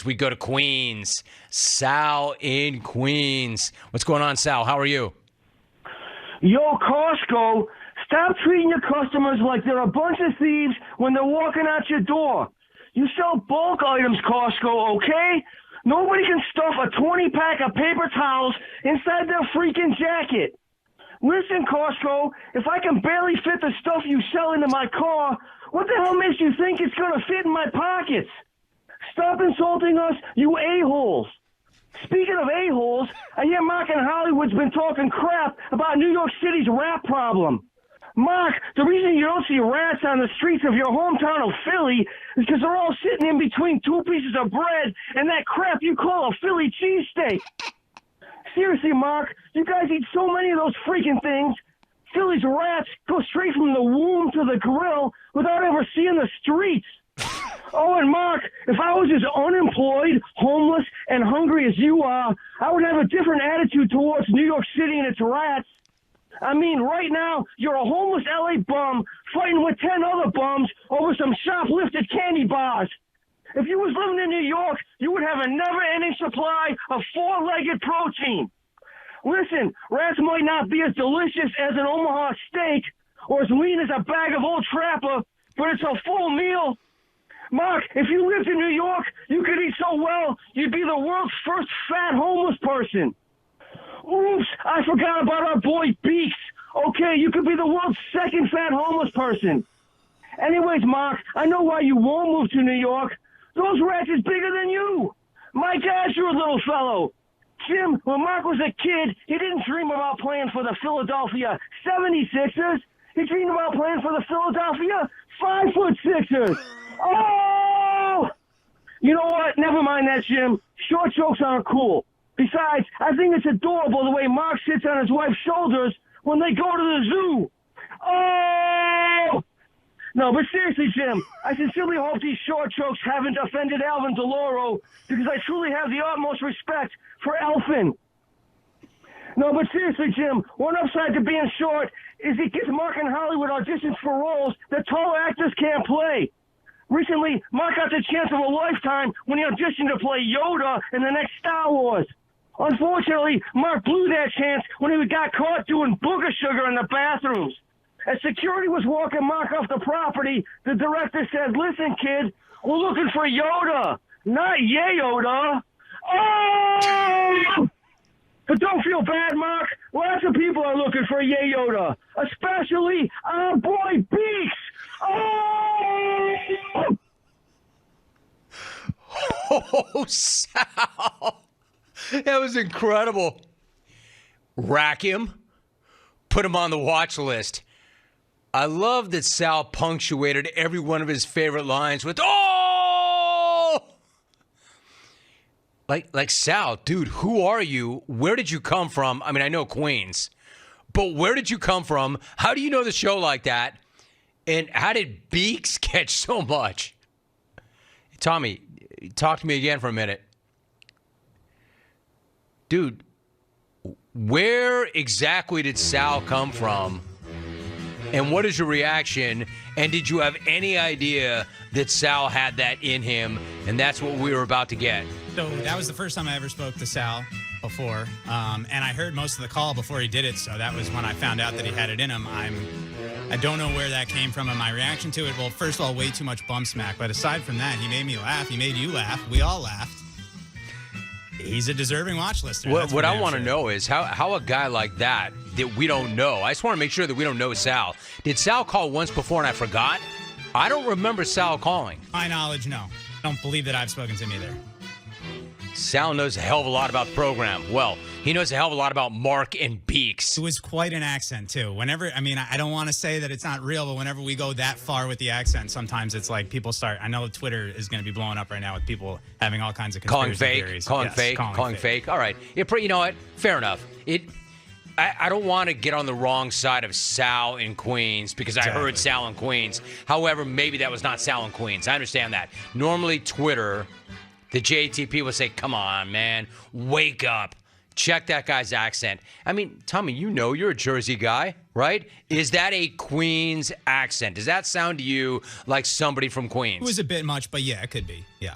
We go to Queens. Sal in Queens. What's going on, Sal? How are you? Yo, Costco, stop treating your customers like they're a bunch of thieves when they're walking out your door. You sell bulk items, Costco, okay? Nobody can stuff a 20-pack of paper towels inside their freaking jacket. Listen, Costco, if I can barely fit the stuff you sell into my car, what the hell makes you think it's going to fit in my pockets? Stop insulting us, you a-holes. Speaking of a-holes, I hear Mark in Hollywood's been talking crap about New York City's rat problem. Mark, the reason you don't see rats on the streets of your hometown of Philly is because they're all sitting in between two pieces of bread and that crap you call a Philly cheesesteak. Seriously, Mark, you guys eat so many of those freaking things. Philly's rats go straight from the womb to the grill without ever seeing the streets. Oh, and Mark, if I was as unemployed, homeless, and hungry as you are, I would have a different attitude towards New York City and its rats. I mean, right now, you're a homeless LA bum fighting with 10 other bums over some shoplifted candy bars. If you was living in New York, you would have a never-ending supply of four-legged protein. Listen, rats might not be as delicious as an Omaha steak or as lean as a bag of Old Trapper, but it's a full meal. Mark, if you lived in New York, you could eat so well, you'd be the world's first fat homeless person. Oops, I forgot about our boy Beaks. Okay, you could be the world's second fat homeless person. Anyways, Mark, I know why you won't move to New York. Those rats is bigger than you. My gosh, you're a little fellow. Jim, when Mark was a kid, he didn't dream about playing for the Philadelphia 76ers. He dreamed about playing for the Philadelphia 5'6ers. Oh! You know what? Never mind that, Jim. Short jokes aren't cool. Besides, I think it's adorable the way Mark sits on his wife's shoulders when they go to the zoo. Oh! No, but seriously, Jim, I sincerely hope these short jokes haven't offended Alvin DeLauro because I truly have the utmost respect for Elfin. No, but seriously, Jim, one upside to being short is it gives Mark in Hollywood auditions for roles that tall actors can't play. Recently, Mark got the chance of a lifetime when he auditioned to play Yoda in the next Star Wars. Unfortunately, Mark blew that chance when he got caught doing booger sugar in the bathrooms. As security was walking Mark off the property, the director said, "Listen, kid, we're looking for Yoda, not Yoda." Oh! But don't feel bad, Mark. Lots of people are looking for Yoda, especially our boy Beaks. Oh! Oh, Sal. That was incredible. Rack him. Put him on the watch list. I love that Sal punctuated every one of his favorite lines with, "Oh!" Like Sal, dude, who are you? Where did you come from? I mean, I know Queens, but where did you come from? How do you know the show like that? And how did Beaks catch so much? Tommy, talk to me again for a minute. Dude, where exactly did Sal come from? And what is your reaction? And did you have any idea that Sal had that in him? And that's what we were about to get. So that was the first time I ever spoke to Sal before. And I heard most of the call before he did it. So that was when I found out that he had it in him. I don't know where that came from and my reaction to it. Well, first of all, way too much bum smack. But aside from that, he made me laugh. He made you laugh. We all laughed. He's a deserving watch lister. What I want to know is how a guy like that we don't know. I just want to make sure that we don't know Sal. Did Sal call once before and I forgot? I don't remember Sal calling. My knowledge, no. I don't believe that I've spoken to him either. Sal knows a hell of a lot about the program. Well, he knows a hell of a lot about Mark and Beaks. It was quite an accent, too. Whenever, I mean, I don't want to say that it's not real, but whenever we go that far with the accent, sometimes it's like people start, I know Twitter is going to be blowing up right now with people having all kinds of conspiracy theories. Calling fake. All right. You know what? Fair enough. I don't want to get on the wrong side of Sal in Queens because I heard Sal in Queens. However, maybe that was not Sal in Queens. I understand that. Normally, Twitter, the JTP will say, "Come on, man, wake up. Check that guy's accent." I mean, Tommy, you're a Jersey guy, right? Is that a Queens accent? Does that sound to you like somebody from Queens? It was a bit much, but yeah, it could be. Yeah.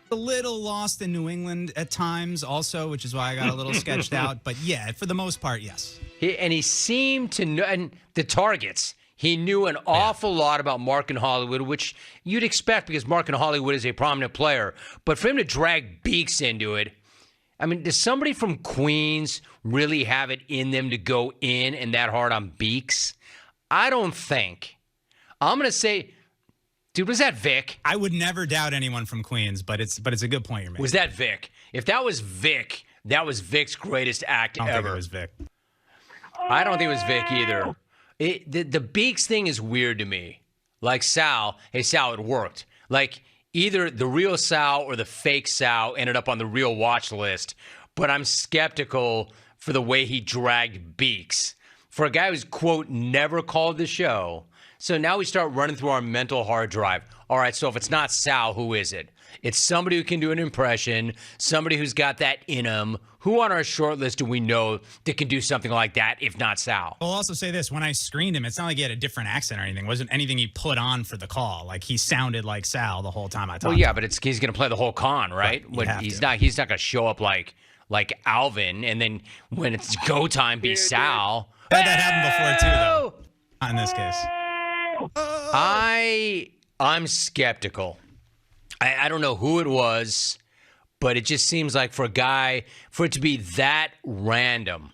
A little lost in New England at times also, which is why I got a little sketched out. But yeah, for the most part, yes. He seemed to know, and the targets. He knew an awful lot about Mark and Hollywood, which you'd expect because Mark and Hollywood is a prominent player. But for him to drag Beeks into it, I mean, does somebody from Queens really have it in them to go in and that hard on Beeks? I don't think. I'm going to say, dude, was that Vic? I would never doubt anyone from Queens, but it's a good point you're making. Was that Vic? If that was Vic, that was Vic's greatest act I don't ever. think it was Vic. I don't think it was Vic either. The Beeks thing is weird to me. Like Sal, hey, Sal, it worked. Like either the real Sal or the fake Sal ended up on the real watch list, but I'm skeptical for the way he dragged Beeks. For a guy who's, quote, never called the show. So now we start running through our mental hard drive. All right, so if it's not Sal, who is it? It's somebody who can do an impression, somebody who's got that in him. Who on our short list do we know that can do something like that, if not Sal? I'll also say this. When I screened him, it's not like he had a different accent or anything. It wasn't anything he put on for the call. Like, he sounded like Sal the whole time I talked Well, yeah, but he's going to play the whole con, right? He's not going to show up like Alvin, and then when it's go time, be Sal. Had that happened before, too, though. Not in this case. I'm skeptical. I don't know who it was, but it just seems like for it to be that random.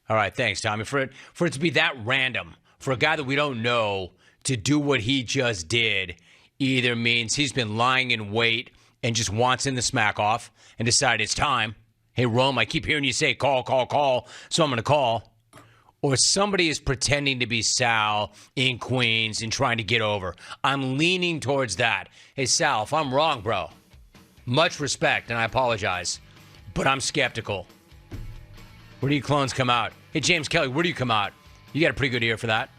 All right, thanks, Tommy. For it to be that random, for a guy that we don't know to do what he just did, either means he's been lying in wait and just wants in the smack off and decided it's time. Hey, Rome, I keep hearing you say call, so I'm going to call. Or somebody is pretending to be Sal in Queens and trying to get over. I'm leaning towards that. Hey, Sal, if I'm wrong, bro, much respect, and I apologize, but I'm skeptical. Where do you clones come out? Hey, James Kelly, where do you come out? You got a pretty good ear for that.